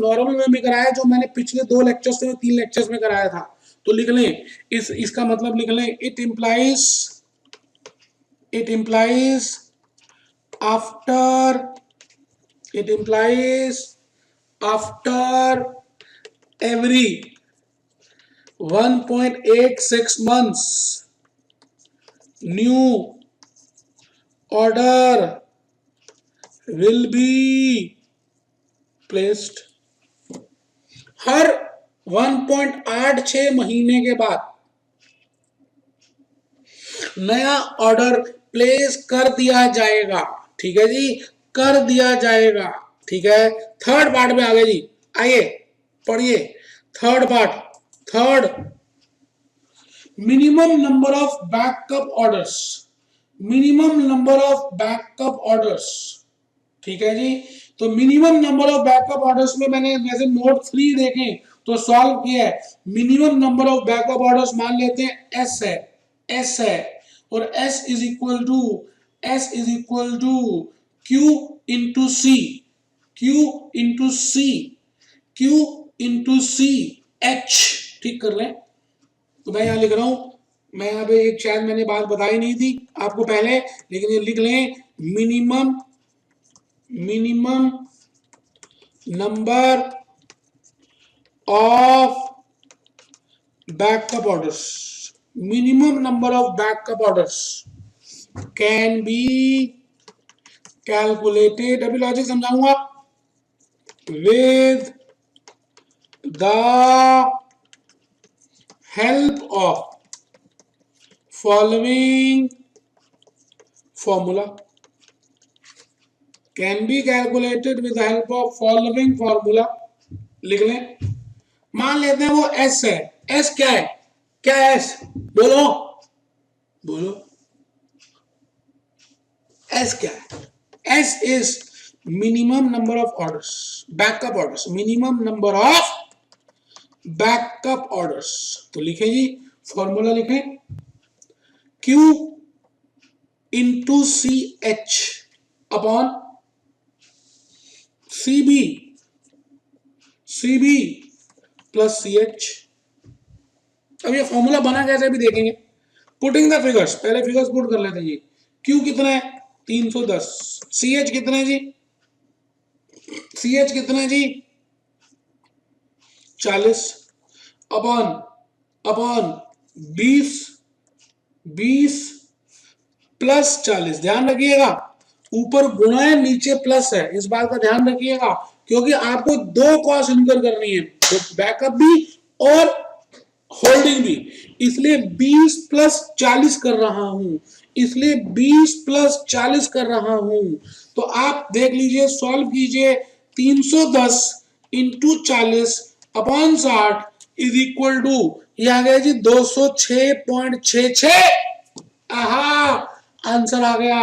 Normal में भी कराया, जो मैंने पिछले 2 लेक्चर्स में 3 लेक्चर्स में कराया था। तो लिख लें, इसका मतलब लिख लें, it implies after every 1.86 months new order will be placed। हर 1.86 महीने के बाद नया ऑर्डर प्लेस कर दिया जाएगा। ठीक है जी, कर दिया जाएगा। ठीक है, थर्ड पार्ट में आ गए जी, आइए पढ़िए third part. Third, minimum number of backup orders. Minimum number of backup orders. ठीक है जी, तो minimum number of backup orders में मैंने जैसे नोट 3 देखें तो सॉल्व किया है। Minimum number of backup orders मान लेते हैं एस है, और S is equal to Q into C H. ठीक कर लें, तो मैं यहां लिख रहा हूं, मैं यहां पे एक शायद मैंने बात बताई नहीं थी आपको पहले, लेकिन ये लिख लें, minimum number of backup orders. Minimum number of backup orders can be calculated, अभी लॉजिक समझाऊंगा, with the help of following formula. Can be calculated with the help of following formula. लिख लें, मान लेते हैं वो एस है। एस क्या है, क्या है एस, बोलो एस क्या है? S is minimum number of orders, backup orders, minimum number of backup orders. तो लिखे जी, फॉर्मूला लिखें, Q into C H upon CB plus C H. अब ये फॉर्मूला बना कैसे भी देखेंगे। पुटिंग द फिगर्स, पहले फिगर्स पुट कर लेते हैं जी। Q कितना है 310, CH कितना है जी, CH कितना है जी 40 अपॉन 20 प्लस 40। ध्यान रखिएगा, ऊपर गुणा है नीचे प्लस है, इस बात का ध्यान रखिएगा, क्योंकि आपको 2 कॉस्ट इनकर करनी है, तो बैकअप भी और होल्डिंग भी, इसलिए 20 प्लस 40 कर रहा हूं, इसलिए 20 प्लस 40 कर रहा हूं। तो आप देख लीजिए, सॉल्व कीजिए, 310 into 40 upon 60 is equal to, यह आ गया जी 206.66। आहा, आंसर आ गया,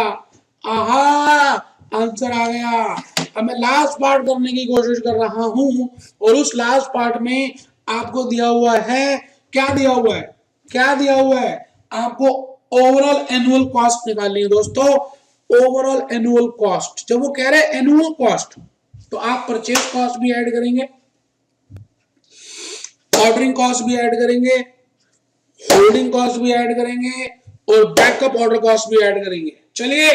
आंसर आ गया। अब मैं लास्ट पार्ट करने की कोशिश कर रहा हूं, और उस लास्ट पार्ट में आपको दिया हुआ है, क्या दिया हुआ है आपको ओवरऑल एनुअल कॉस्ट निकालनी है दोस्तों। ओवरऑल एनुअल कॉस्ट, जब वो कह रहे हैं एनुअल कॉस्ट, तो आप परचेज कॉस्ट भी ऐड करेंगे, ऑर्डरिंग कॉस्ट भी ऐड करेंगे, होल्डिंग कॉस्ट भी ऐड करेंगे, और बैकअप ऑर्डर कॉस्ट भी ऐड करेंगे। चलिए,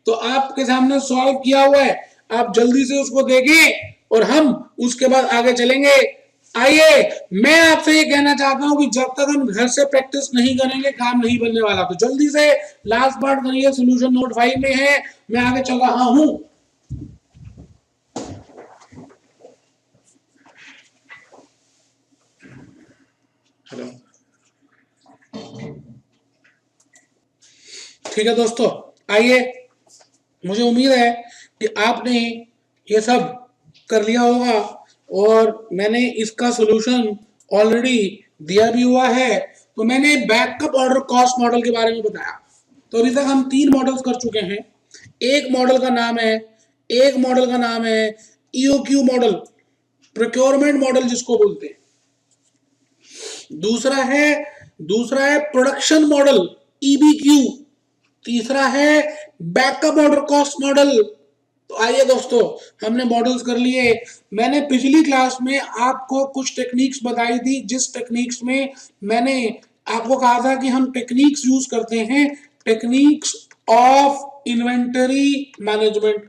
तो आपके सामने सॉल्व किया हुआ है, आप जल्दी से उसको देखें और हम उसके बाद आगे चलेंगे। आइए, मैं आपसे ये कहना चाहता हूं कि जब तक हम घर से प्रैक्टिस नहीं करेंगे काम नहीं बनने वाला। तो जल्दी से लास्ट पार्ट करिए, सोल्यूशन नोट 5 में है, मैं आगे चल रहा हूं। हेलो, ठीक है दोस्तों, आइए, मुझे उम्मीद है कि आपने ये सब कर लिया होगा, और मैंने इसका सॉल्यूशन ऑलरेडी दिया भी हुआ है। तो मैंने बैकअप ऑर्डर कॉस्ट मॉडल के बारे में बताया। तो अभी तक हम 3 मॉडल्स कर चुके हैं। एक मॉडल का नाम है EOQ मॉडल, प्रोक्योरमेंट मॉडल जिसको बोलते हैं। दूसरा है प्रोडक्शन मॉडल, EBQ। तीसरा है बैकअप ऑर्डर कॉस्ट मॉडल, तो आइए दोस्तों, हमने मॉडल्स कर लिए। मैंने पिछली क्लास में आपको कुछ टेक्निक्स बताई थी, जिस टेक्निक्स में मैंने आपको कहा था कि हम टेक्निक्स यूज करते हैं, techniques of inventory management,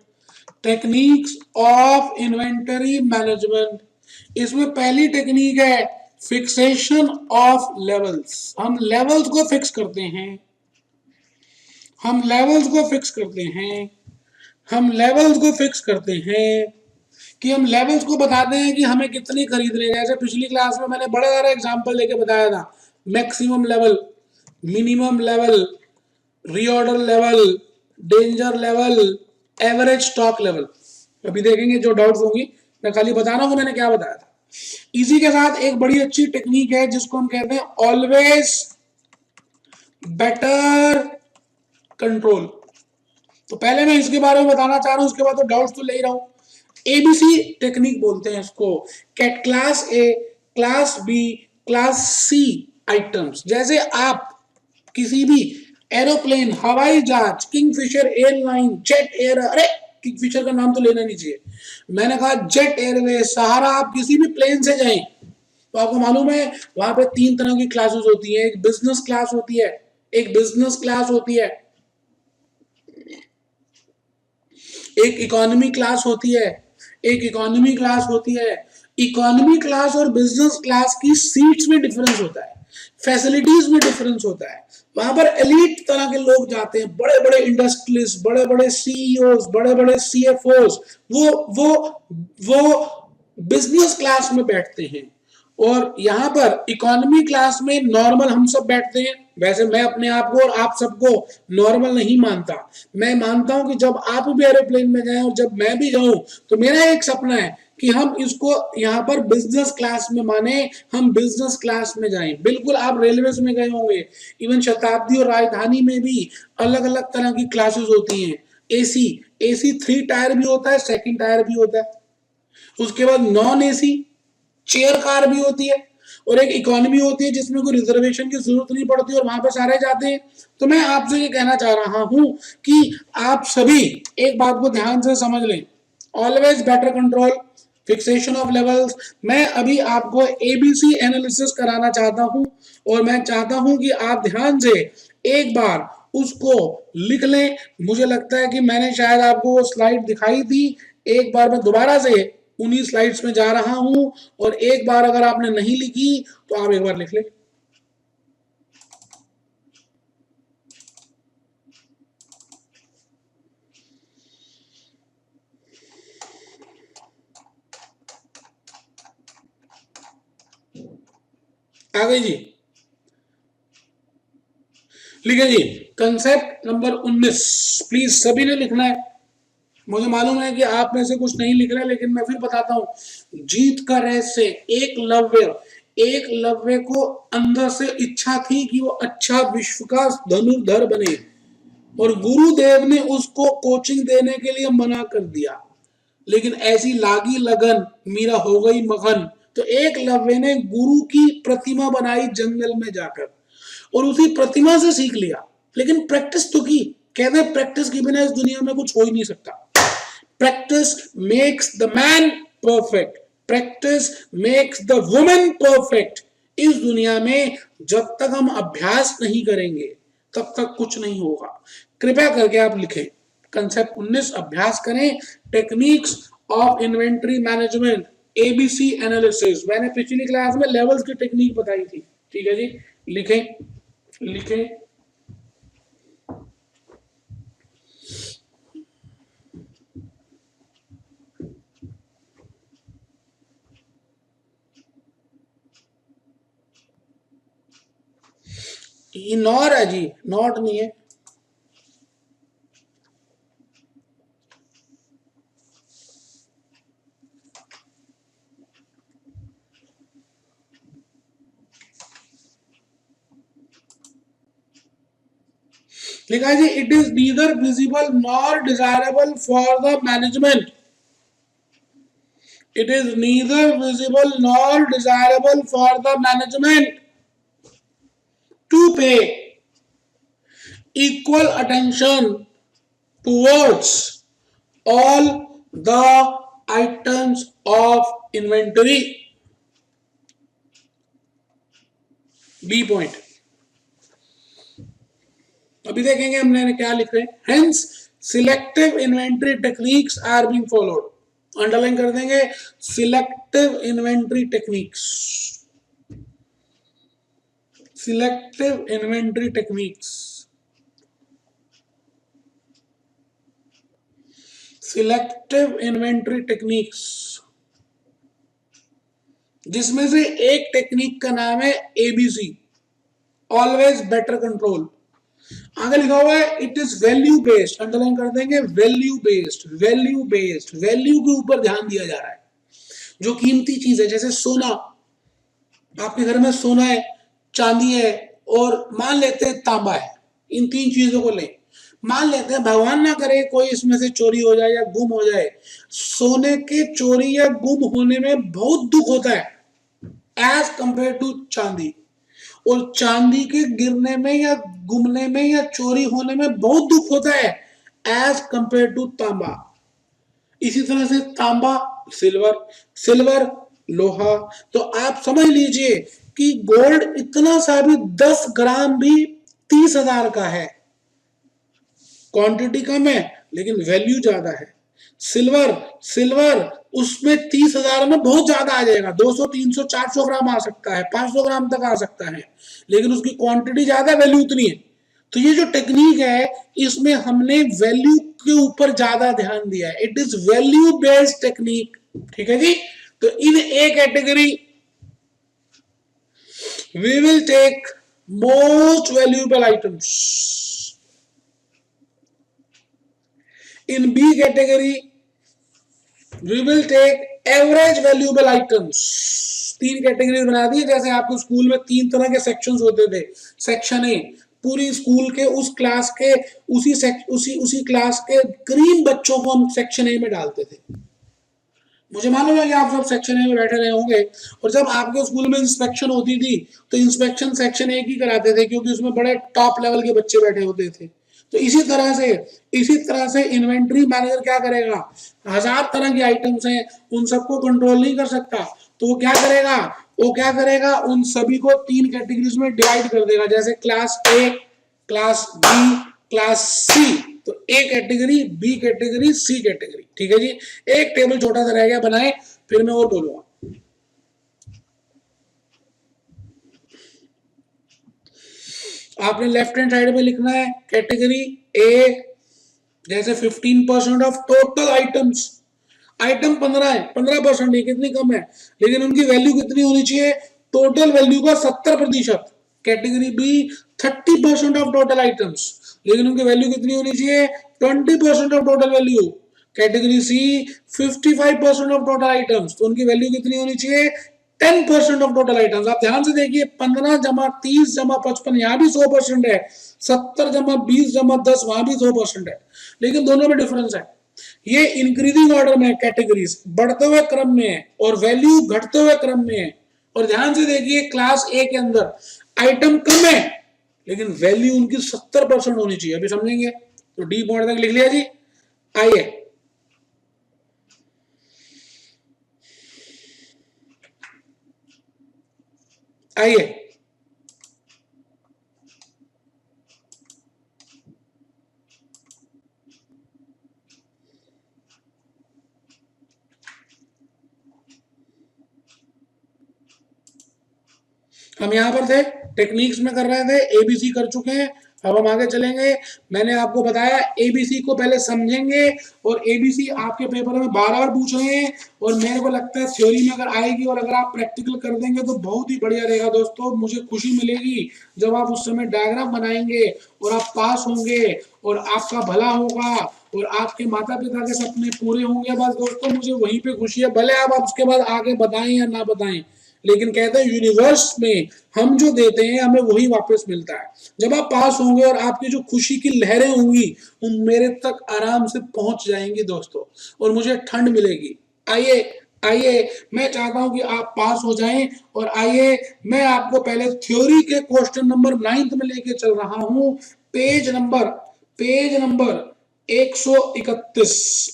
techniques of inventory management. इसमें पहली टेक्निक है फिक्सेशन ऑफ लेवल्स। हम लेवल्स को फिक्स करते हैं, हम लेवल्स को फिक्स करते हैं, हम लेवल्स को फिक्स करते हैं कि हम लेवल्स को बताते हैं कि हमें कितनी खरीदनी है। जैसे पिछली क्लास में मैंने बड़ा सारा एग्जांपल लेके बताया था, maximum level, minimum level, reorder level, danger level, average stock level. अभी देखेंगे जो डाउट्स होंगी, मैं खाली बता रहा हूं कि मैंने क्या बताया था। इसी के साथ एक बड़ी अच्छी टेक्निक है जिसको हम कहते हैं ऑलवेज बेटर कंट्रोल। तो पहले मैं इसके बारे में बताना चाह रहा हूं, उसके बाद तो डाउट्स तो ले ही रहा हूं। एबीसी टेक्निक बोलते हैं इसको, कैट class A, class B, class C items. जैसे आप किसी भी एरोप्लेन, हवाई जहाज, किंगफिशर एयरलाइन, जेट एयर, अरे किंगफिशर का नाम तो लेना नहीं चाहिए, मैंने कहा जेट एयरवेज, सहारा, आप किसी भी प्लेन से जाएं तो आपको मालूम है वहां पे 3 तरह की क्लासेस होती है। एक बिजनेस क्लास होती है, एक बिजनेस क्लास होती है, एक इकोनॉमी क्लास होती है, एक इकोनॉमी क्लास होती है। इकोनॉमी क्लास और बिजनेस क्लास की सीट्स में डिफरेंस होता है, फैसिलिटीज में डिफरेंस होता है। वहां पर एलीट तरह के लोग जाते हैं, बड़े बड़े इंडस्ट्रियलिस्ट, बड़े बड़े सीईओज, बड़े बड़े सीएफओज, वो बिजनेस क्लास में बैठते हैं। और यहाँ पर इकोनॉमी क्लास में नॉर्मल हम सब बैठते हैं। वैसे मैं अपने आप को और आप सबको नॉर्मल नहीं मानता, मैं मानता हूं कि जब आप भी एरोप्लेन में जाएं और जब मैं भी जाऊं तो मेरा एक सपना है कि हम इसको यहाँ पर बिजनेस क्लास में माने, हम बिजनेस क्लास में जाएं। बिल्कुल आप रेलवे में गए होंगे, इवन शताब्दी और राजधानी में भी अलग अलग तरह की क्लासेस होती हैं। एसी, एसी 3 टायर भी होता है, सेकंड टायर भी होता है। उसके बाद नॉन एसी चेयर कार भी होती है, और एक इकोनॉमी होती है जिसमें कोई रिजर्वेशन की जरूरत नहीं पड़ती और वहां पर सारे जाते हैं। तो मैं आपसे ये कहना चाह रहा हूं कि आप सभी एक बात को ध्यान से समझ लें, always better control, fixation of levels. मैं अभी आपको एबीसी एनालिसिस कराना चाहता हूं, और मैं चाहता हूं कि आप ध्यान से एक बार उसको लिख लें। मुझे लगता है कि मैंने शायद आपको वो स्लाइड दिखाई थी, एक बार मैं दोबारा से उन्हीं स्लाइड्स में जा रहा हूं, और एक बार अगर आपने नहीं लिखी तो आप एक बार लिख लें। आ गई जी, लिखे जी। कंसेप्ट नंबर 19 प्लीज सभी ने लिखना है। मुझे मालूम है कि आप में से कुछ नहीं लिख रहे, लेकिन मैं फिर बताता हूं। जीत का रहस्य, एक लव्य को अंदर से इच्छा थी कि वो अच्छा विश्व का धनुर्धर बने, और गुरुदेव ने उसको कोचिंग देने के लिए मना कर दिया। लेकिन ऐसी लागी लगन, मीरा हो गई मगन, तो एक लव्य ने गुरु की प्रतिमा बनाई जंगल में जाकर, और उसी प्रतिमा से सीख लिया। लेकिन प्रैक्टिस तो की, कहते हैं प्रैक्टिस के बिना इस दुनिया में कुछ हो ही नहीं सकता। Practice makes the man perfect, practice makes the women perfect. इस दुनिया में जब तक हम अभ्यास नहीं करेंगे तब तक कुछ नहीं होगा। कृपया करके आप लिखें कंसेप्ट 19, अभ्यास करें, techniques of inventory management, ABC analysis. मैंने पिछली क्लास में लेवल्स की टेक्निक बताई थी, ठीक है जी। लिखें, लिखें। नॉर है जी, नॉट नहीं है। लिखा है जी, it is neither visible nor desirable for the management, it is neither visible nor desirable for the management to pay equal attention towards all the items of inventory. B point. अभी देखेंगे हमने क्या लिख रहे हैं। Hence selective inventory techniques are being followed. Underline कर देंगे selective inventory techniques, selective inventory techniques, selective inventory techniques, जिसमें से एक टेक्निक का नाम है एबीसी, ऑलवेज बेटर कंट्रोल। आगे लिखा हुआ है it is value based, underline कर देंगे value based, value based, value के ऊपर ध्यान दिया जा रहा है। जो कीमती चीज है, जैसे सोना, आपके घर में सोना है, चांदी है और मान लेते हैं तांबा है, इन तीन चीजों को लें, मान लेते हैं भगवान ना करे कोई इसमें से चोरी हो जाए या गुम हो जाए, सोने के चोरी या गुम होने में बहुत दुख होता है एज कंपेयर टू चांदी, और चांदी के गिरने में या गुमने में या चोरी होने में बहुत दुख होता है एज कंपेयर टू तांबा। इसी तरह से तांबा सिल्वर, सिल्वर लोहा। तो आप समझ लीजिए कि गोल्ड इतना सा भी 10 ग्राम भी 30,000 का है, क्वांटिटी कम है लेकिन वैल्यू ज्यादा है। सिल्वर, सिल्वर उसमें 30,000 में बहुत ज्यादा आ जाएगा, 200 300 400 ग्राम आ सकता है, 500 ग्राम तक आ सकता है, लेकिन उसकी क्वांटिटी ज्यादा, वैल्यू उतनी है। तो ये जो टेक्निक है इसमें हमने वैल्यू के ऊपर ज्यादा ध्यान दिया है, it is value based technique. ठीक है जी। तो in A category we will take most valuable items, in B category we will take average valuable items। तीन कैटेगरी बना दी, जैसे आपको स्कूल में 3 तरह के सेक्शंस होते थे। सेक्शन ए पूरी स्कूल के उस क्लास के उसी क्लास के करीब बच्चों को हम सेक्शन ए में डालते थे। मुझे मालूम है कि आप सब सेक्शन ए में बैठे रहे होंगे, और जब आपके स्कूल में इंस्पेक्शन होती थी तो इंस्पेक्शन सेक्शन ए की कराते थे, क्योंकि उसमें बड़े टॉप लेवल के बच्चे बैठे होते थे। तो इसी तरह से इन्वेंट्री मैनेजर क्या करेगा, 1000 तरह की आइटम्स हैं, उन सबको कंट्रोल नहीं कर सकता, तो वो क्या करेगा उन सभी को 3 कैटेगरीज में डिवाइड कर देगा, जैसे class A, class B, class C. तो A category, B category, C category. ठीक है जी। एक टेबल छोटा सा रह गया, बनाए फिर मैं और बोलूंगा। आपने लेफ्ट हैंड साइड में लिखना है कैटेगरी ए, जैसे 15% ऑफ टोटल आइटम्स, आइटम 15 है, 15% है, कितनी कम है, लेकिन उनकी वैल्यू कितनी होनी चाहिए, टोटल वैल्यू का 70%। Category B 30% of total items, लेकिन उनकी वैल्यू कितनी होनी चाहिए, 20% of total value. Category C 55% of total items, तो उनकी वैल्यू कितनी होनी चाहिए, 10% ऑफ टोटल आइटम्स। आप ध्यान से देखिए 15 जमा 30 जमा 55, यहां भी 100% है, 70 जमा 20 जमा 10, वहां भी 100% है, लेकिन दोनों में डिफरेंस है। ये इंक्रीजिंग ऑर्डर में कैटेगरीज बढ़ते हुए क्रम में है और वैल्यू घटते हुए क्रम में है। और ध्यान से देखिए क्लास ए के अंदर आइटम कम है लेकिन वैल्यू उनकी 70% होनी चाहिए। अभी समझेंगे। तो डी पॉइंट तक लिख लिया जी। आइए हम यहाँ पर थे, टेक्निक्स में कर रहे थे, एबीसी कर चुके हैं, अब हम आगे चलेंगे। मैंने आपको बताया एबीसी को पहले समझेंगे, और एबीसी आपके पेपर में बार-बार पूछ रहे हैं, और मेरे को लगता है थ्योरी में अगर आएगी और अगर आप प्रैक्टिकल कर देंगे तो बहुत ही बढ़िया रहेगा दोस्तों। मुझे खुशी मिलेगी जब आप उस समय डायग्राम बनाएंगे और आप पास होंगे और आपका भला होगा और आपके माता पिता के सपने पूरे होंगे। बस दोस्तों मुझे वहीं पे खुशी है, भले आप उसके बाद आगे बताएं या ना बताएं, लेकिन कहते हैं यूनिवर्स में हम जो देते हैं हमें वही वापस मिलता है। जब आप पास होंगे और आपकी जो खुशी की लहरें होंगी वो मेरे तक आराम से पहुंच जाएंगी दोस्तों, और मुझे ठंड मिलेगी। आइए आइए मैं चाहता हूं कि आप पास हो जाएं, और आइए मैं आपको पहले थ्योरी के क्वेश्चन नंबर 9 में लेके चल रहा हूं। पेज नंबर 131,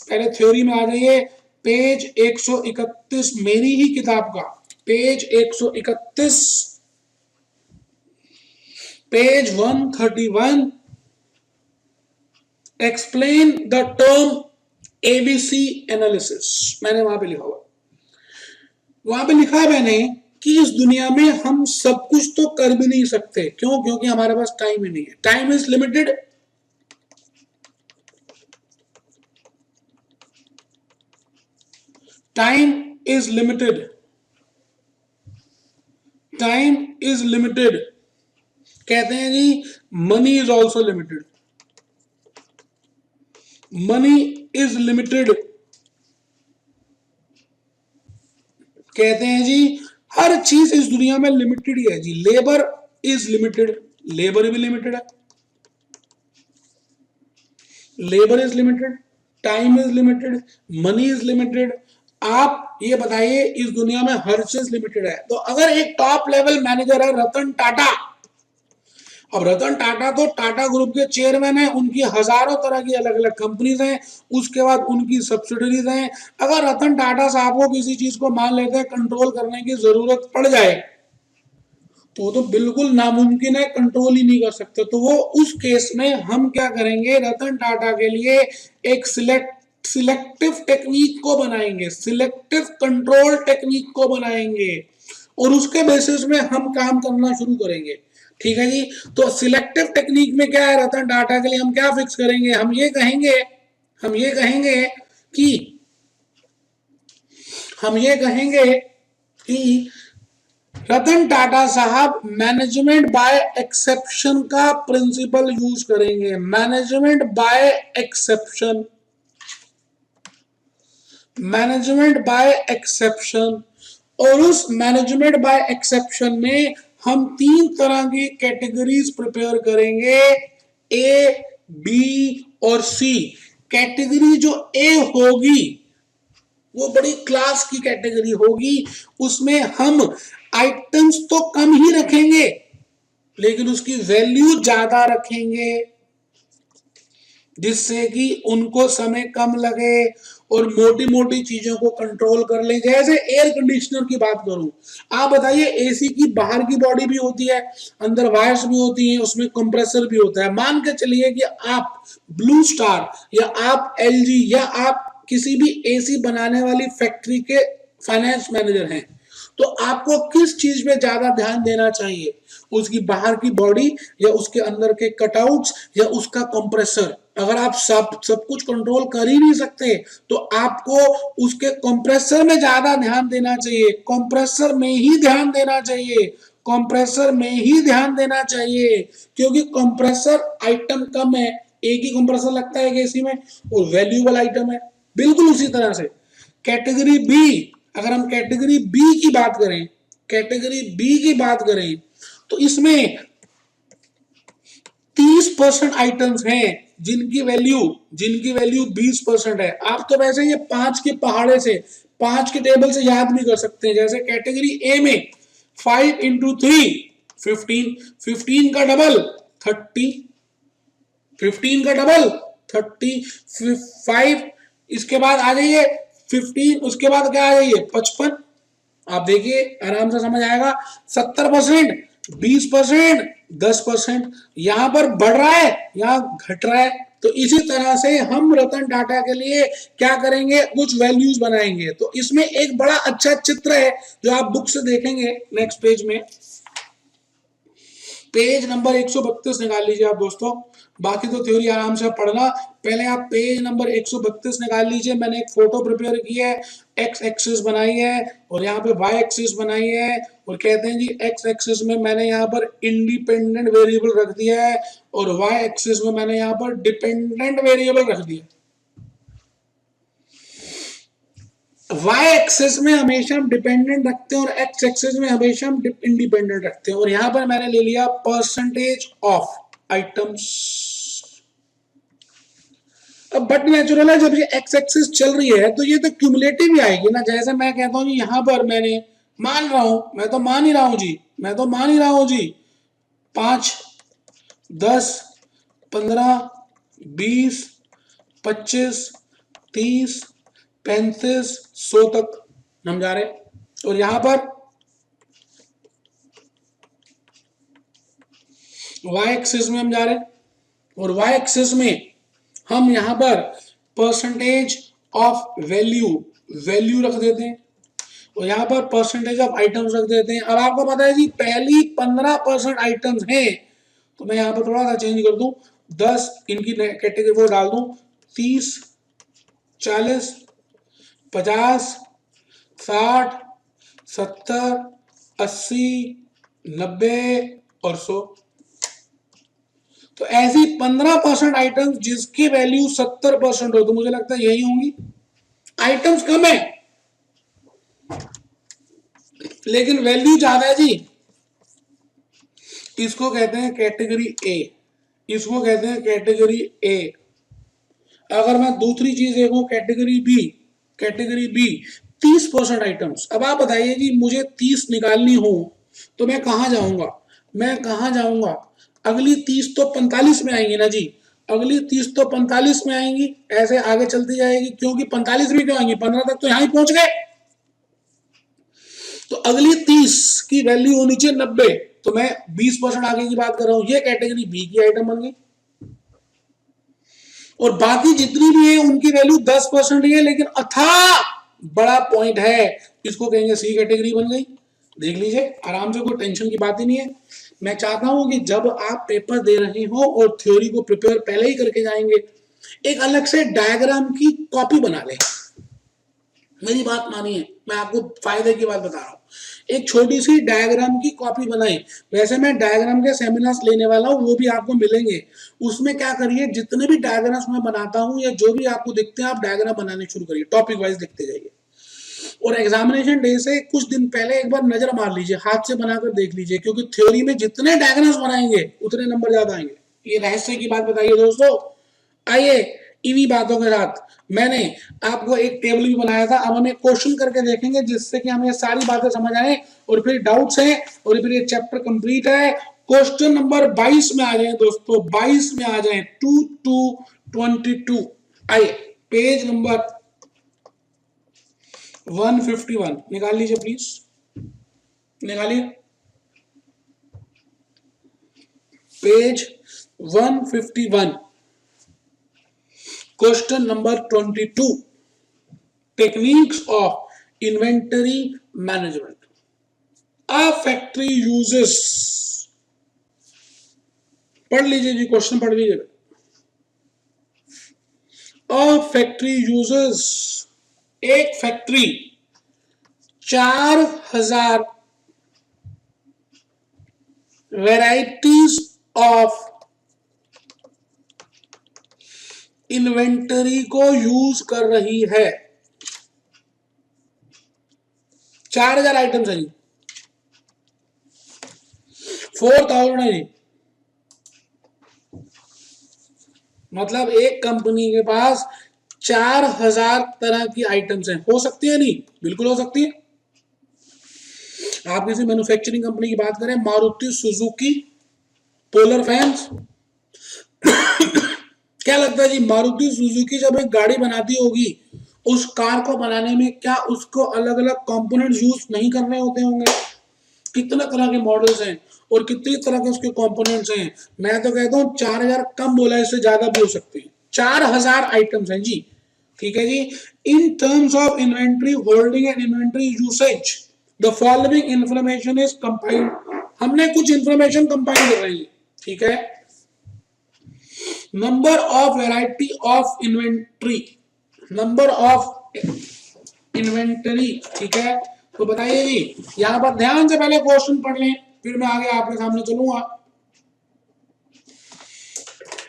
पहले थ्योरी में आ जाइए, पेज 131 मेरी ही किताब का, page 131, page 131, explain the term ABC analysis, मैंने वहां पे लिखा हुआ, वहां पे लिखा है मैंने कि इस दुनिया में हम सब कुछ तो कर भी नहीं सकते, क्यों? क्योंकि हमारे पास टाइम ही नहीं है, time is limited, time is limited, time is limited, कहते हैं जी money is also limited, money is limited, कहते हैं जी हर चीज इस दुनिया में लिमिटेड ही है जी, लेबर इज लिमिटेड, लेबर भी लिमिटेड है, labour is limited, time is limited, money is limited, आप ये बताइए इस दुनिया में हर चीज लिमिटेड है, तो अगर एक टॉप लेवल मैनेजर है रतन टाटा, अब रतन टाटा तो टाटा ग्रुप के चेयरमैन है, उनकी हजारों तरह की अलग अलग कंपनीज हैं, उसके बाद उनकी सब्सिडरीज हैं, अगर रतन टाटा साहब को किसी चीज को मान लेते हैं कंट्रोल करने की जरूरत पड़ जाए तो बिल्कुल नामुमकिन है, कंट्रोल ही नहीं कर सकते, तो वो उस केस में हम क्या करेंगे, रतन टाटा के लिए एक सिलेक्टिव टेक्निक को बनाएंगे, सिलेक्टिव कंट्रोल टेक्निक को बनाएंगे और उसके बेसिस में हम काम करना शुरू करेंगे, ठीक है जी। तो सिलेक्टिव टेक्निक में क्या है, रतन टाटा के लिए हम क्या फिक्स करेंगे, हम ये कहेंगे, हम ये कहेंगे कि हम ये कहेंगे कि रतन टाटा साहब मैनेजमेंट बाय एक्सेप्शन का प्रिंसिपल यूज करेंगे, management by exception, management by exception, और उस मैनेजमेंट बाय एक्सेप्शन में हम 3 तरह की कैटेगरीज प्रिपेयर करेंगे, ए, बी और सी। कैटेगरी जो ए होगी वो बड़ी क्लास की कैटेगरी होगी, उसमें हम आइटम्स तो कम ही रखेंगे लेकिन उसकी वैल्यू ज्यादा रखेंगे, जिससे कि उनको समय कम लगे और मोटी मोटी चीजों को कंट्रोल कर ले। जैसे एयर कंडीशनर की बात करूं, आप बताइए एसी की बाहर की बॉडी भी होती है, अंदर वायर्स भी होती हैं, उसमें कंप्रेसर भी होता है। मान के चलिए कि आप ब्लू स्टार या आप एलजी या आप किसी भी एसी बनाने वाली फैक्ट्री के फाइनेंस मैनेजर हैं, तो आपको किस चीज में ज्यादा ध्यान देना चाहिए, उसकी बाहर की बॉडी या उसके अंदर के कटआउट्स या उसका कंप्रेसर। अगर आप सब कुछ कंट्रोल कर ही नहीं सकते तो आपको उसके कंप्रेसर में ज्यादा ध्यान देना चाहिए, कंप्रेसर में ही ध्यान देना चाहिए, कंप्रेसर में ही ध्यान देना चाहिए, क्योंकि कंप्रेसर आइटम कम है, एक ही कंप्रेसर लगता है एसी में और वैल्यूएबल आइटम है। बिल्कुल उसी तरह से कैटेगरी बी, अगर हम कैटेगरी बी की बात करें, कैटेगरी बी की बात करें तो इसमें 30% आइटम्स हैं जिनकी वैल्यू 20% है। आप तो वैसे ये 5 के पहाड़े से 5 के टेबल से याद भी कर सकते हैं। जैसे कैटेगरी ए में 5 इंटू 3 15, 15 का डबल 30, 15 का डबल 35, इसके बाद आ जाइए 15, उसके बाद क्या आ जाइए 55, आप देखिए आराम से समझ आएगा। 70%, 20%, 10%, यहां पर बढ़ रहा है, यहां घट रहा है। तो इसी तरह से हम रतन टाटा के लिए क्या करेंगे, कुछ वैल्यूज बनाएंगे। तो इसमें एक बड़ा अच्छा चित्र है जो आप बुक से देखेंगे नेक्स्ट पेज में, पेज नंबर 132 निकाल लीजिए आप दोस्तों, बाकी तो थ्योरी आराम से पढ़ना, पहले आप पेज नंबर 132 निकाल लीजिए। मैंने एक फोटो प्रिपेयर की है, एक्स एक्सिस बनाई है और यहाँ पे वाई एक्सिस बनाई है, और कहते हैं जी एक्स एक्सिस में मैंने यहाँ पर इंडिपेंडेंट वेरिएबल रख दिया है और वाई एक्सिस में मैंने यहाँ पर डिपेंडेंट वेरिएबल रख दिया। वाई एक्सेस में हमेशा हम डिपेंडेंट रखते हैं और एक्स एक्सेस में हमेशा हम इंडिपेंडेंट रखते हैं, और यहां पर मैंने ले लिया परसेंटेज ऑफ आइटम्स। अब बट नेचुरल है, जब ये एक्स एक्सिस चल रही है तो ये तो क्यूमुलेटिव ही आएगी ना। जैसे मैं कहता हूं यहां पर मैंने मान रहा हूं, मैं तो मान ही रहा हूं जी, मैं तो मान ही रहा हूं जी 5, 10, 15, 20, 25, 30, 35, 100 तक हम जा रहे हैं। और यहां पर y एक्सिस में हम जा रहे हैं, और y एक्सिस में हम यहां पर परसेंटेज ऑफ वैल्यू रख देते हैं, और यहां पर परसेंटेज ऑफ आइटम्स रख देते हैं। अब आपको पता है जी पहली 15% आइटम्स हैं, तो मैं यहां पर थोड़ा सा चेंज कर दूं, 10 इनकी कैटेगरी वो डाल दूं, 30, 40, 50, 60, 70, 80, 90 और 100। तो ऐसी 15% आइटम्स जिसकी वैल्यू 70% हो, तो मुझे लगता है यही होंगी। आइटम्स कम है लेकिन वैल्यू ज्यादा है जी, इसको कहते हैं कैटेगरी ए, इसको कहते हैं कैटेगरी ए। अगर मैं दूसरी चीज देखूं कैटेगरी बी 30% आइटम्स। अब आप बताइए जी मुझे 30 निकालनी हो तो मैं कहां जाऊंगा, अगली 30 तो 45 में आएंगी ना जी, अगली 30 तो 45 में आएंगी, ऐसे आगे चलती जाएगी, क्योंकि 45 में क्यों आएंगी, 15 तक तो यहां ही पहुंच गए। तो अगली 30 की वैल्यू होनी चाहिए 90, तो मैं 20% आगे की बात कर रहा हूं, ये कैटेगरी बी की आइटम बन गई। और बाकी जितनी भी है उनकी वैल्यू 10% ही है, लेकिन अथाह बड़ा पॉइंट है, इसको कहेंगे सी कैटेगरी बन गई। देख लीजिए आराम से, कोई टेंशन की बात ही नहीं है। मैं चाहता हूं कि जब आप पेपर दे रहे हो और थ्योरी को प्रिपेयर पहले ही करके जाएंगे, एक अलग से डायग्राम की कॉपी बना ले। मेरी बात मानिए, मैं आपको फायदे की बात बता रहा हूं, एक छोटी सी डायग्राम की कॉपी बनाएं। वैसे मैं डायग्राम के सेमिनार्स लेने वाला हूं, वो भी आपको मिलेंगे। उसमें क्या करिए, जितने भी डायग्राम्स मैं बनाता हूं या जो भी आपको दिखते हैं, आप डायग्राम बनाने शुरू करिए, टॉपिक वाइज लिखते जाइए। और एग्जामिनेशन डे से कुछ दिन पहले एक बार नजर मार लीजिए, हाथ से बनाकर देख लीजिए, क्योंकि थ्योरी में जितने डायग्राम्स बनाएंगे उतने नंबर ज्यादा आएंगे। ये रहस्य की बात बताइए दोस्तों। आइए इन्हीं बातों के साथ मैंने आपको एक टेबल भी बनाया था, अब हम एक क्वेश्चन करके देखेंगे जिससे कि हमें सारी बातें समझ आए, और फिर डाउट्स है, और फिर ये चैप्टर कंप्लीट है। क्वेश्चन नंबर 22 में आ जाए दोस्तों, 22 में आ जाए, 2 to 22। आइए पेज नंबर 151 निकाल लीजिए प्लीज, निकालिए page 151, question number 22, techniques of inventory management. A factory uses, पढ़ लीजिए जी, क्वेश्चन पढ़ लीजिए। अ फैक्ट्री यूजेस, एक फैक्ट्री 4000 वेराइटीज ऑफ इन्वेंटरी को यूज कर रही है। 4000 आइटम्स है जी, 4000 है जी, मतलब एक कंपनी के पास 4000 तरह की आइटम्स हैं। हो सकती है नहीं, बिल्कुल हो सकती है। आप किसी मैन्युफैक्चरिंग कंपनी की बात करें, मारुति सुजुकी, पोलर फैंस, क्या लगता है जी मारुति सुजुकी जब एक गाड़ी बनाती होगी, उस कार को बनाने में क्या उसको अलग अलग कंपोनेंट्स यूज नहीं करने होते होंगे? कितने तरह के मॉडल्स हैं और कितनी तरह के उसके कंपोनेंट्स हैं। मैं तो कहता हूँ 4000 कम बोला, इससे ज्यादा भी हो सकते हैं। 4000 आइटम्स हैं जी, ठीक है जी। In terms of inventory holding and inventory usage the following information is compiled. हमने कुछ इंफॉर्मेशन कंपाइल कर रही है, ठीक है। Number of variety of inventory, number of inventory, ठीक है। तो बताइए जी, यहां पर ध्यान से पहले क्वेश्चन पढ़ लें, फिर मैं आगे आपके सामने चलूंगा।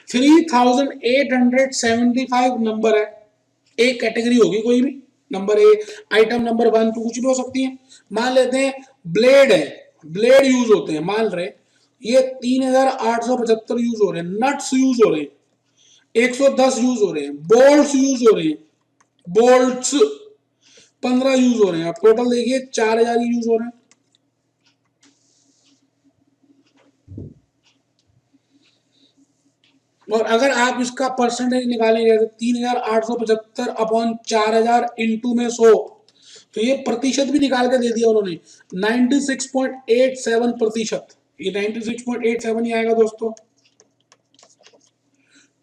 3875 नंबर है, एक कैटेगरी होगी कोई भी, नंबर ए, आइटम नंबर 1 2 कुछ भी हो सकती है। मान लेते हैं ब्लेड है, ब्लेड यूज होते हैं, मान रहे ये 3875 यूज हो रहे हैं, नट्स यूज हो रहे हैं 110 यूज हो रहे हैं, बोल्ट्स यूज हो रहे हैं, बोल्ट्स 15 यूज हो रहे हैं। आप टोटल देखिए 4000 यूज हो रहे हैं। और अगर आप इसका परसेंटेज निकालेंगे तो 3875 अपॉन 4000 इंटू में 100, तो ये प्रतिशत भी निकाल के दे दिया उन्होंने 96.87%। ये 96.87 ही आएगा दोस्तों,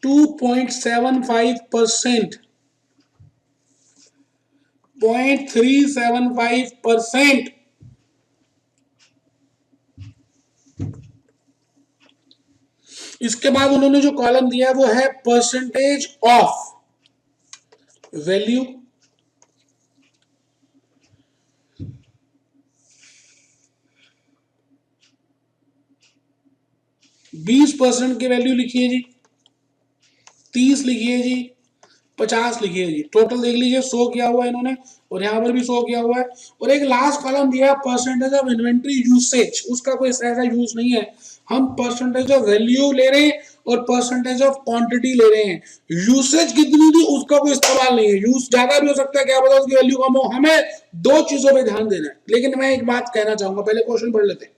2.75%, 0.375%। इसके बाद उन्होंने जो कॉलम दिया है वो है परसेंटेज ऑफ वैल्यू, बीस परसेंट की वैल्यू लिखिए जी, 30 लिखिए जी, 50 लिखिए जी। टोटल देख लीजिए 100 किया हुआ है इन्होंने, और यहाँ पर भी 100 किया हुआ है। और एक लास्ट कॉलम दिया है परसेंटेज ऑफ इन्वेंट्री यूसेज, उसका कोई ऐसा यूज नहीं है, हम परसेंटेज ऑफ वैल्यू ले रहे हैं और परसेंटेज ऑफ क्वांटिटी ले रहे हैं। यूसेज कितनी थी उसका कोई इस्तेमाल नहीं है, यूज ज्यादा भी हो सकता है, क्या पता उसकी वैल्यू कम हो। हमें दो चीजों पे ध्यान देना है। लेकिन मैं एक बात कहना चाहूंगा, पहले क्वेश्चन पढ़ लेते हैं।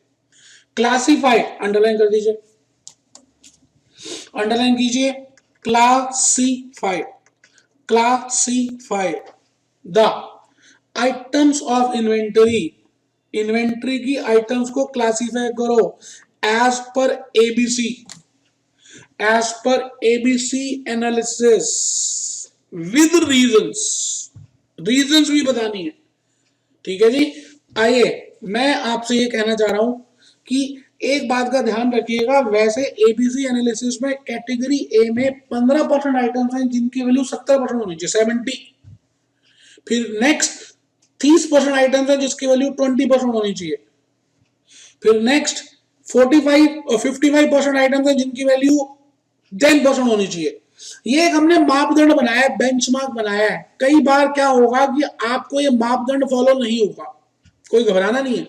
क्लासिफाइड, अंडरलाइन कर दीजिए, अंडरलाइन कीजिए, classified, classified the items of inventory, inventory की आइटम्स को क्लासिफाई करो as per ABC, as per ABC analysis with reasons, reasons भी बतानी है, ठीक है जी। आइए मैं आपसे ये कहना चाह रहा हूं कि एक बात का ध्यान रखिएगा, वैसे एबीसी एनालिसिस में कैटेगरी ए में 15% आइटम्स हैं जिनकी वैल्यू 70% होनी चाहिए, 70। फिर नेक्स्ट 30% आइटम्स हैं जिसकी वैल्यू 20% होनी चाहिए। फिर नेक्स्ट 45 और 55% आइटम्स हैं जिनकी वैल्यू 10% होनी चाहिए। ये एक हमने मापदंड बनाया है, बेंचमार्क बनाया है। कई बार क्या होगा कि आपको ये मापदंड फॉलो नहीं होगा, कोई घबराना नहीं है।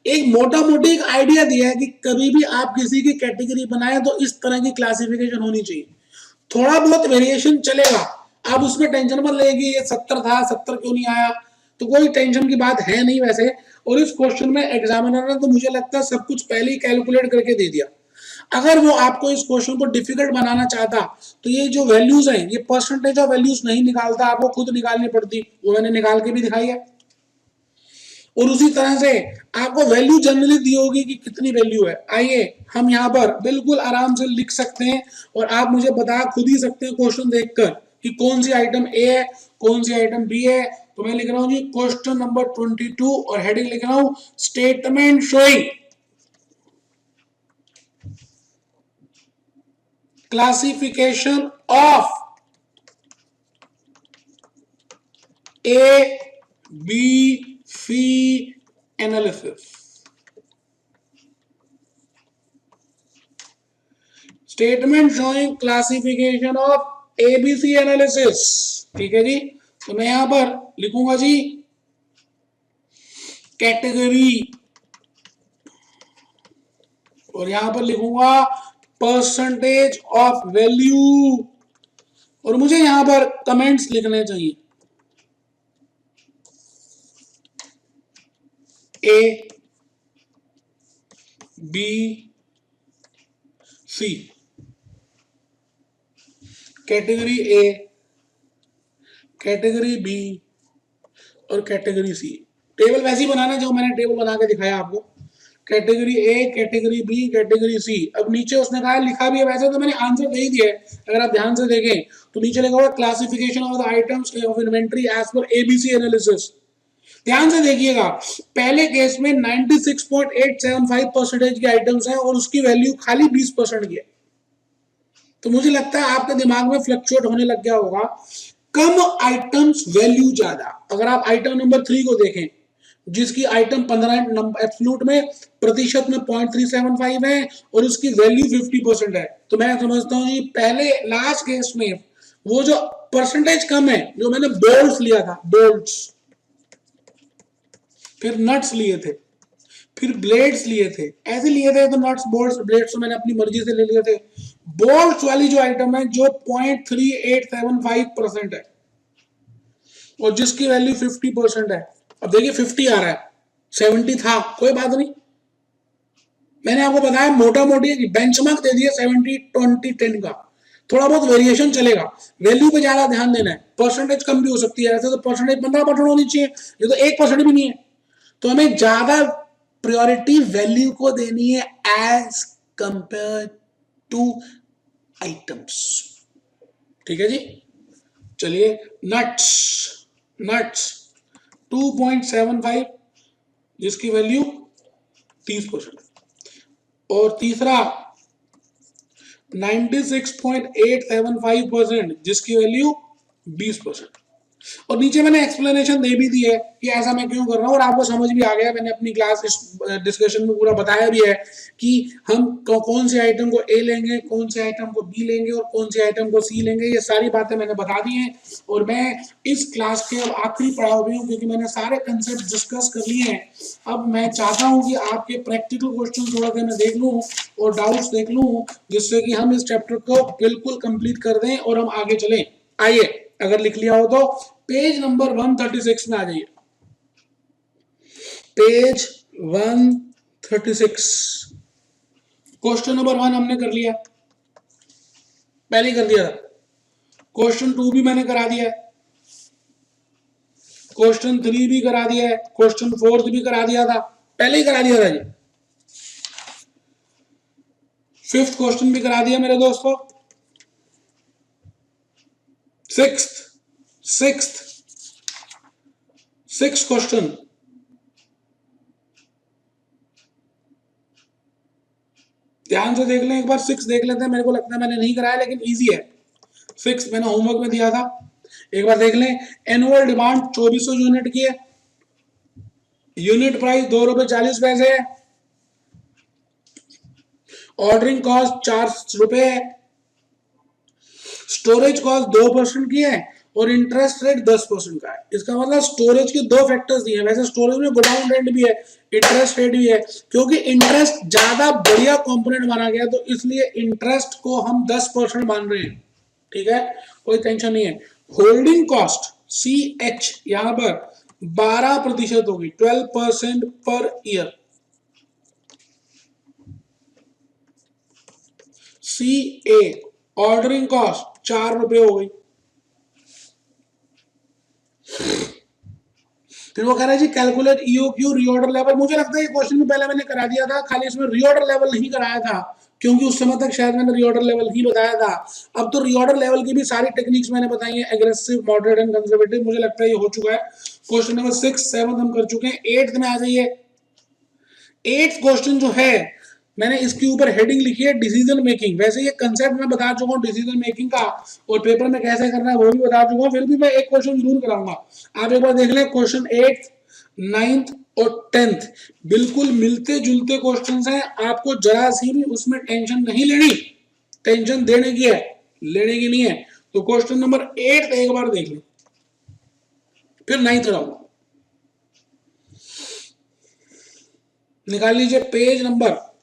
एक मोटा मोटी एक आइडिया दिया है कि कभी भी आप किसी की कैटेगरी बनाए तो इस तरह की क्लासिफिकेशन होनी चाहिए। थोड़ा बहुत वेरिएशन चलेगा, आप उसमें टेंशन मत लेगी ये 70 था 70 क्यों नहीं आया, तो कोई टेंशन की बात है नहीं वैसे। और इस क्वेश्चन में एग्जामिनर ने तो मुझे लगता है सब कुछ पहले ही कैलकुलेट करके दे दिया। अगर वो आपको इस क्वेश्चन को डिफिकल्ट बनाना चाहता तो ये जो वैल्यूज हैं, ये परसेंटेज ऑफ वैल्यूज नहीं निकालता, आपको खुद निकालनी पड़ती, वो मैंने निकाल के भी दिखाई है। और उसी तरह से आपको वैल्यू जनरली दी होगी कि कितनी वैल्यू है। आइए हम यहाँ पर बिल्कुल आराम से लिख सकते हैं और आप मुझे बता खुद ही सकते हैं क्वेश्चन देखकर कि कौन सी आइटम ए है, कौन सी आइटम बी है। तो मैं लिख रहा हूं जी क्वेश्चन नंबर 22 और हेडिंग लिख रहा हूं statement showing classification of A B C analysis, statement showing classification of ABC analysis, ठीक है जी। तो मैं यहां पर लिखूंगा जी कैटेगरी और यहां पर लिखूंगा परसेंटेज ऑफ वैल्यू और मुझे यहां पर कमेंट्स लिखने चाहिए A B C, category A, category B और कैटेगरी सी। टेबल वैसे ही बनाना जो मैंने टेबल बना के दिखाया आपको, category A, category B, category C. अब नीचे उसने कहा लिखा भी है, वैसे तो मैंने आंसर दे ही दिया है, अगर आप ध्यान से देखें तो नीचे लिखा हुआ classification of the items of inventory as per ABC analysis. ध्यान से देखिएगा, पहले केस में 96.875% की आइटम्स हैं और उसकी वैल्यू खाली 20% की है। तो मुझे लगता है आपके दिमाग में फ्लक्चुएट होने लग गया होगा, कम आइटम्स वैल्यू ज्यादा। अगर आप आइटम नंबर 3 को देखें जिसकी आइटम 15 एब्सोल्यूट में प्रतिशत में 0.375 है और उसकी वैल्यू 50% है, तो मैं समझता हूं जी पहले लास्ट केस में वो जो परसेंटेज कम है, जो मैंने बोल्ट्स लिया था, बोल्ट्स, फिर नट्स लिए थे, फिर ब्लेड्स लिए थे, ऐसे लिए थे। तो नट्स बोल्ट्स ब्लेड्स तो मैंने अपनी मर्जी से ले लिए थे। बोल्ट्स वाली जो आइटम है जो 0.3875% है और जिसकी वैल्यू 50% है। अब देखिए 50 आ रहा है, 70 था, कोई बात नहीं, मैंने आपको बताया मोटा मोटी बेंचमार्क दे दिया 70 20 10 का। थोड़ा बहुत वेरिएशन चलेगा, वैल्यू पे ज्यादा ध्यान देना है, परसेंटेज कम भी हो सकती है, ऐसे तो परसेंटेज 15% होनी चाहिए, ये तो 1% भी नहीं है, तो हमें ज्यादा प्रायोरिटी वैल्यू को देनी है एज कंपेयर टू आइटम्स। ठीक है जी, चलिए नट्स, नट्स 2.75 जिसकी वैल्यू 30%, और तीसरा 96.875% जिसकी वैल्यू 20%। और नीचे मैंने एक्सप्लेनेशन दे भी दी है कि ऐसा मैं क्यों कर रहा हूँ, और आपको समझ भी आ गया, मैंने अपनी क्लास डिस्कशन में पूरा बताया भी है कि हम कौन से आइटम को ए लेंगे, कौन से आइटम को बी लेंगे और कौन से आइटम को सी लेंगे, ये सारी बातें मैंने बता दी हैं। और मैं इस क्लास के अब आखिरी पड़ाव में हूँ, क्योंकि मैंने सारे कंसेप्ट डिस्कस कर लिए हैं। अब मैं चाहता हूँ कि आपके प्रैक्टिकल क्वेश्चन थोड़ा सा मैं देख लूँ और डाउट्स देख लूँ, जिससे कि हम इस चैप्टर को बिल्कुल कंप्लीट कर दें और हम आगे चलें। आइए, अगर लिख लिया हो तो पेज नंबर 136 में आ जाइए, पेज 136। क्वेश्चन नंबर 1 हमने कर लिया, पहले कर दिया था। क्वेश्चन 2 भी मैंने करा दिया है, क्वेश्चन 3 भी करा दिया है, क्वेश्चन 4 भी करा दिया था, पहले ही करा दिया था जी। 5th क्वेश्चन भी करा दिया मेरे दोस्तों। 6th क्वेश्चन, ध्यान से देख लें एक बार, 6 देख लेते हैं, मेरे को लगता है मैंने नहीं कराया लेकिन इजी है। 6 मैंने होमवर्क में दिया था, एक बार देख लें। एनुअल डिमांड 2400 यूनिट की है, यूनिट प्राइस 2 रुपए 40 पैसे है, ऑर्डरिंग कॉस्ट 4 रुपए है, स्टोरेज कॉस्ट 2% की है और इंटरेस्ट रेट 10% का है। इसका मतलब स्टोरेज के 2 फैक्टर्स दिए हैं, वैसे स्टोरेज में गोडाउन रेंट भी है, इंटरेस्ट रेट भी है, क्योंकि इंटरेस्ट ज्यादा बढ़िया कंपोनेंट माना गया तो इसलिए इंटरेस्ट को हम 10% मान रहे हैं। ठीक है, कोई टेंशन नहीं है। होल्डिंग कॉस्ट CH यहां पर 12% होगी, 12% per year. CA ordering cost 4 रुपए हो गई। फिर वो कह रहा है जी कैलकुलेट EOQ रीऑर्डर लेवल। मुझे लगता है ये क्वेश्चन भी पहले मैंने करा दिया था, खाली इसमें रीऑर्डर लेवल नहीं कराया था, क्योंकि उस समय तक शायद मैंने रीऑर्डर लेवल ही बताया था। अब तो रीऑर्डर लेवल की भी सारी टेक्निक्स मैंने बताई है, एग्रेसिव, मॉडरेट एंड कंजर्वेटिव। मुझे लगता है ये हो चुका है। क्वेश्चन नंबर 6, 7 हम कर चुके हैं। 8th में आ जाइए। 8th क्वेश्चन जो है, मैंने इसके ऊपर हेडिंग लिखी है डिसीजन मेकिंग। वैसे ये कंसेप्ट मैं बता चुका हूँ डिसीजन मेकिंग का, और पेपर में कैसे करना है वो भी बता चुका हूँ, फिर भी मैं एक क्वेश्चन जरूर कराऊंगा। आप एक बार देख लें, क्वेश्चन 8th, 9th और 10th बिल्कुल मिलते जुलते क्वेश्चन हैं। आपको जरा सी भी उसमें टेंशन नहीं लेनी, टेंशन देने की है, लेने की नहीं है। तो क्वेश्चन नंबर 8 एक बार देख लो, फिर 9th कराऊंगा। निकाल लीजिए पेज नंबर